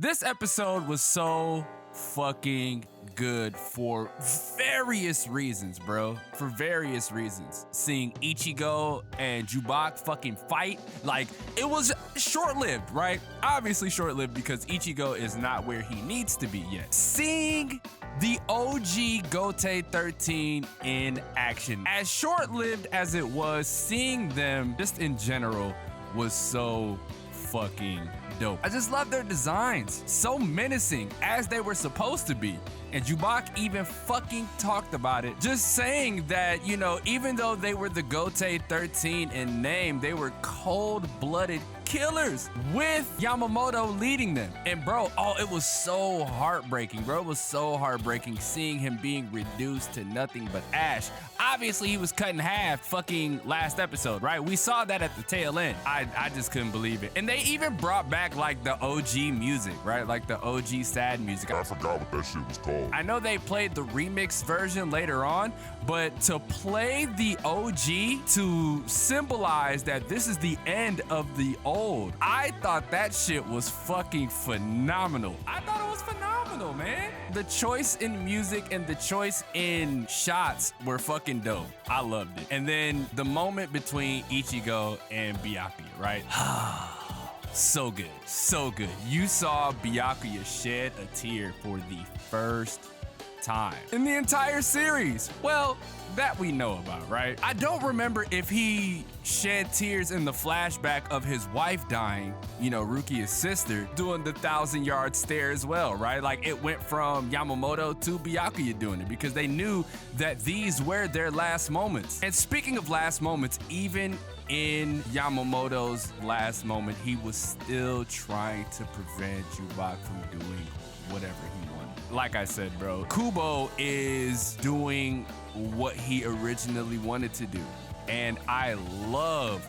This episode was so fucking good for various reasons, bro. For various reasons. Seeing Ichigo and Yhwach fucking fight, like, it was short-lived, right? Obviously short-lived because Ichigo is not where he needs to be yet. Seeing the OG Gote 13 in action, as short-lived as it was, seeing them just in general was so fucking dope. I just love their designs. So menacing, as they were supposed to be. And Yhwach even fucking talked about it. Just saying that, you know, even though they were the Gote 13 in name, they were cold-blooded killers with Yamamoto leading them. And bro, it was so heartbreaking, bro. It was so heartbreaking seeing him being reduced to nothing but ash. Obviously, he was cut in half fucking last episode, right? We saw that at the tail end. I just couldn't believe it. And they even brought back like the OG music, right? Like the OG sad music. I forgot what that shit was called. I know they played the remix version later on, but to play the OG to symbolize that this is the end of the old, I thought that shit was fucking phenomenal. I thought it was phenomenal, man. The choice in music and the choice in shots were fucking dope. I loved it. And then the moment between Ichigo and Byakuya, right? So good, so good. You saw Byakuya shed a tear for the first time in the entire series. Well, that we know about, right? I don't remember if he shed tears in the flashback of his wife dying, you know, Rukia's sister, doing the 1,000-yard stare as well, right? Like, it went from Yamamoto to Byakuya doing it because they knew that these were their last moments. And speaking of last moments, even in Yamamoto's last moment, he was still trying to prevent Yhwach from doing whatever he wanted. Like I said, bro, Kubo is doing what he originally wanted to do. And I love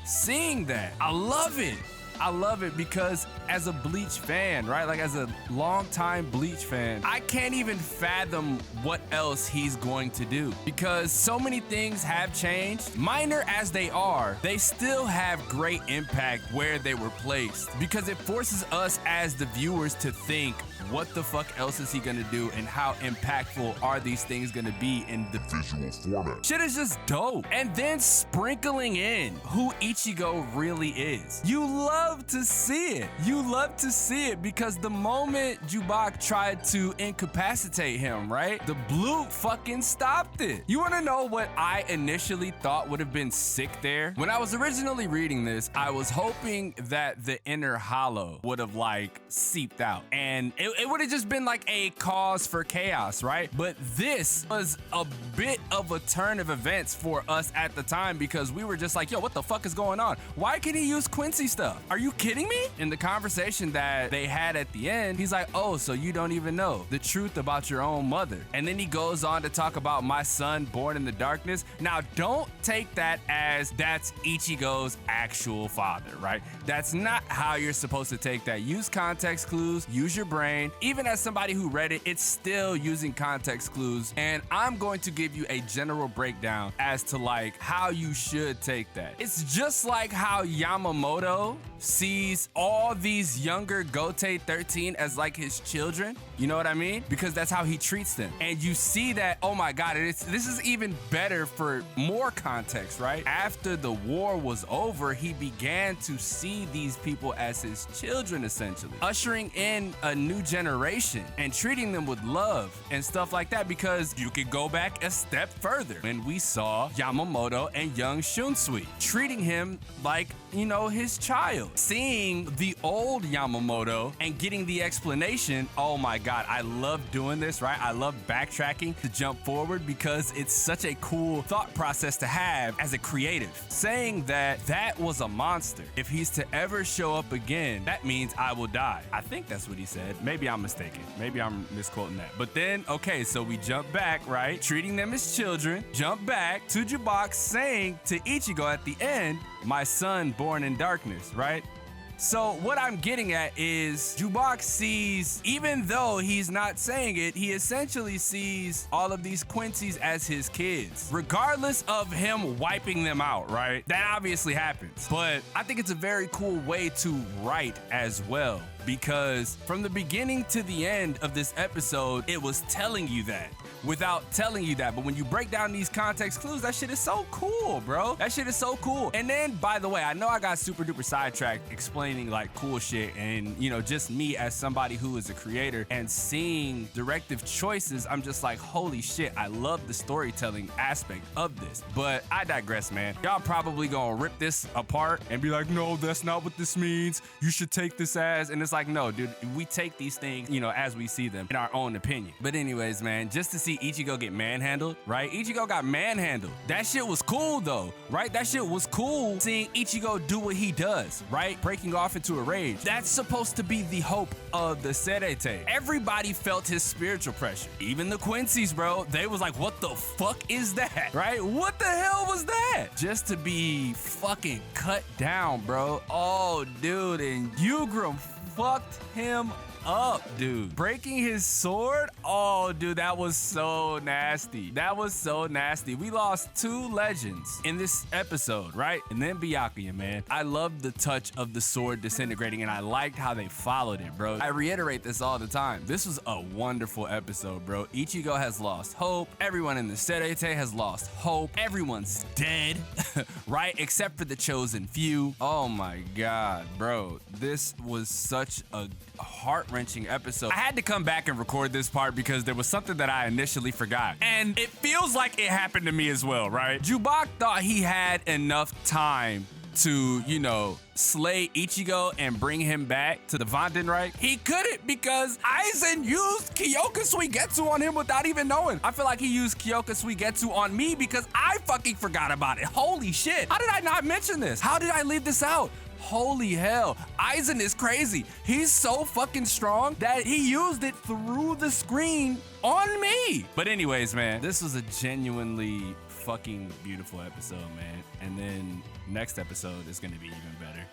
seeing that. I love it. I love it because as a Bleach fan, right? Like as a longtime Bleach fan, I can't even fathom what else he's going to do because so many things have changed. Minor as they are, they still have great impact where they were placed because it forces us as the viewers to think, what the fuck else is he gonna do and how impactful are these things gonna be in the visual format? Shit is just dope. And then sprinkling in who Ichigo really is. You love to see it. You love to see it because the moment Yhwach tried to incapacitate him, right? The blue fucking stopped it. You wanna know what I initially thought would have been sick there? When I was originally reading this, I was hoping that the inner hollow would have like seeped out and it would have just been like a cause for chaos, right? But this was a bit of a turn of events for us at the time because we were just like, yo, what the fuck is going on? Why can he use Quincy stuff? Are you kidding me? In the conversation that they had at the end, he's like, oh, so you don't even know the truth about your own mother. And then he goes on to talk about my son born in the darkness. Now, don't take that as that's Ichigo's actual father, right? That's not how you're supposed to take that. Use context clues, use your brain. Even as somebody who read it, it's still using context clues. And I'm going to give you a general breakdown as to like how you should take that. It's just like how Yamamoto sees all these younger Gote 13 as like his children. You know what I mean? Because that's how he treats them. And you see that, oh my God, this is even better for more context, right? After the war was over, he began to see these people as his children, essentially. Ushering in a new generation and treating them with love and stuff like that because you could go back a step further when we saw Yamamoto and young Shunsui treating him like, you know, his child. Seeing the old Yamamoto and getting the explanation, oh my God, I love doing this, right? I love backtracking to jump forward because it's such a cool thought process to have as a creative. Saying that that was a monster. If he's to ever show up again, that means I will die. I think that's what he said. Maybe I'm mistaken. Maybe I'm misquoting that. But then, okay, so we jump back, right? Treating them as children. Jump back to Yhwach saying to Ichigo at the end, my son born in darkness, right? So what I'm getting at is Yhwach sees, even though he's not saying it, he essentially sees all of these Quincy's as his kids, regardless of him wiping them out, right? That obviously happens. But I think it's a very cool way to write as well. because from the beginning to the end of this episode, it was telling you that without telling you that. But when you break down these context clues, that shit is so cool, bro. That shit is so cool. And then, by the way, I know I got super duper sidetracked explaining like cool shit and, you know, just me as somebody who is a creator and seeing directive choices, I'm just like, holy shit, I love the storytelling aspect of this. But I digress, man. Y'all probably gonna rip this apart and be like, no, that's not what this means. You should take this as, and it's like, no, dude, we take these things, you know, as we see them in our own opinion. But anyways, man, just to see Ichigo get manhandled, right? Ichigo got manhandled. That shit was cool though, right? That shit was cool seeing Ichigo do what he does, right? Breaking off into a rage. That's supposed to be the hope of the Serete. Everybody felt his spiritual pressure. Even the Quincy's, bro, they was like, what the fuck is that, right? What the hell was that? Just to be fucking cut down, bro. Oh, dude, and Yugram fucked him up, dude. Breaking his sword? Oh, dude, that was so nasty. That was so nasty. We lost 2 legends in this episode, right? And then Byakuya, man. I loved the touch of the sword disintegrating, and I liked how they followed it, bro. I reiterate this all the time. This was a wonderful episode, bro. Ichigo has lost hope. Everyone in the Serete has lost hope. Everyone's dead, right? Except for the chosen few. Oh my God, bro. This was such a heart-wrenching episode. I had to come back and record this part because there was something that I initially forgot. And it feels like it happened to me as well, right? Yhwach thought he had enough time to, you know, slay Ichigo and bring him back to the Vandenreich. He couldn't because Aizen used Kyoka Suigetsu on him without even knowing. I feel like he used Kyoka Suigetsu on me because I fucking forgot about it. Holy shit. How did I not mention this? How did I leave this out? Holy hell, Aizen is crazy. He's so fucking strong that he used it through the screen on me. But anyways, man, this was a genuinely fucking beautiful episode, man. And then next episode is gonna be even better.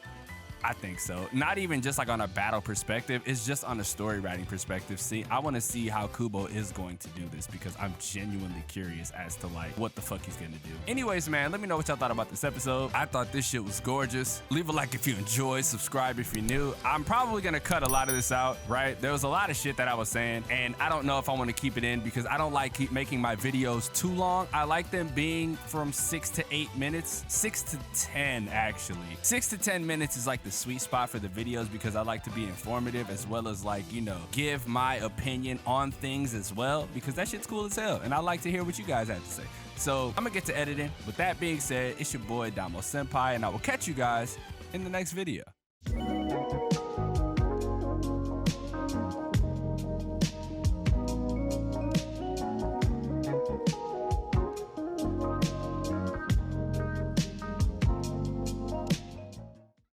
I think so. Not even just like on a battle perspective, it's just on a story writing perspective. See, I want to see how Kubo is going to do this because I'm genuinely curious as to like what the fuck he's gonna do. Anyways, man, let me know what y'all thought about this episode. I thought this shit was gorgeous. Leave a like if you enjoyed, subscribe if you're new. I'm probably gonna cut a lot of this out, right? There was a lot of shit that I was saying and I don't know if I want to keep it in because I don't like keep making my videos too long. I like them being from 6 to 8 minutes, 6 to 10 actually. 6 to 10 minutes is like the sweet spot for the videos because I like to be informative as well as like, you know, give my opinion on things as well because that shit's cool as hell and I like to hear what you guys have to say. So I'm gonna get to editing. With that being said, it's your boy XDomoSenpaix and I will catch you guys in the next video.